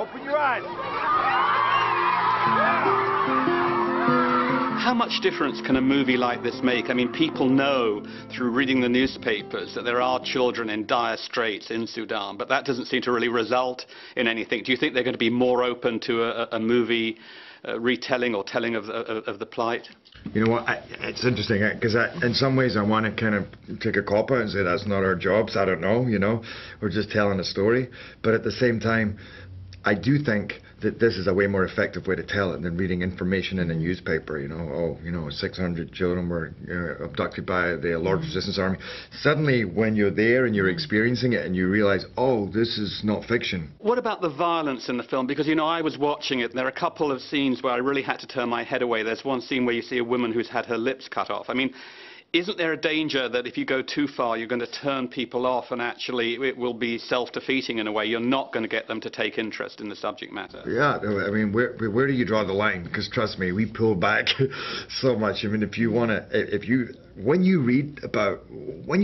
Open your eyes. How much difference can a movie like this make? I mean, people know through reading the newspapers that there are children in dire straits in Sudan, but that doesn't seem to really result in anything. Do you think they're going to be more open to a movie retelling or telling of the plight? You know what, it's interesting, because in some ways I want to kind of take a cop out and say that's not our jobs, I don't know, you know, we're just telling a story. But at the same time, I do think that this is a way more effective way to tell it than reading information in a newspaper, you know, 600 children were abducted by the Lord's Resistance Army. Suddenly, when you're there and you're experiencing it and you realize, oh, this is not fiction. What about the violence in the film? Because, you know, I was watching it, and there are a couple of scenes where I really had to turn my head away. There's one scene where you see a woman who's had her lips cut off. I mean, isn't there a danger that if you go too far, you're going to turn people off and actually it will be self-defeating in a way? You're not going to get them to take interest in the subject matter. Yeah, I mean, where do you draw the line? Because trust me, we pull back so much. I mean, if you want to, when you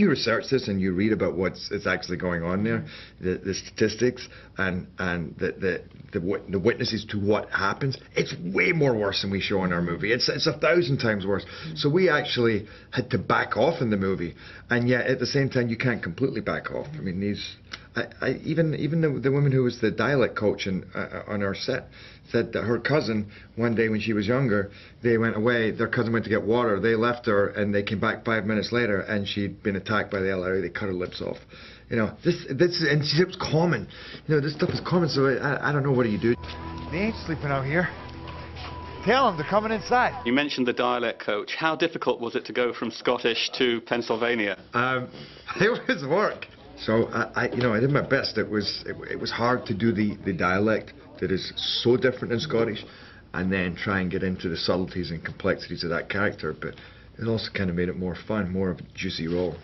research this and you read about what's actually going on there, the statistics and the witnesses to what happens, it's way more worse than we show in our movie. It's 1,000 times worse. So we actually had to back off in the movie, and yet at the same time you can't completely back off. I mean, even the woman who was the dialect coach on our set said that her cousin, one day when she was younger, they went away, their cousin went to get water, they left her, and they came back 5 minutes later, and she'd been attacked by the LRA, they cut her lips off. You know, and she said it was common. You know, this stuff is common, so I don't know, what do you do? They ain't sleeping out here. Tell them they're coming inside. You mentioned the dialect coach. How difficult was it to go from Scottish to Pennsylvania? It was work. So I did my best. It was hard to do the dialect that is so different in Scottish, and then try and get into the subtleties and complexities of that character. But it also kind of made it more fun, more of a juicy role.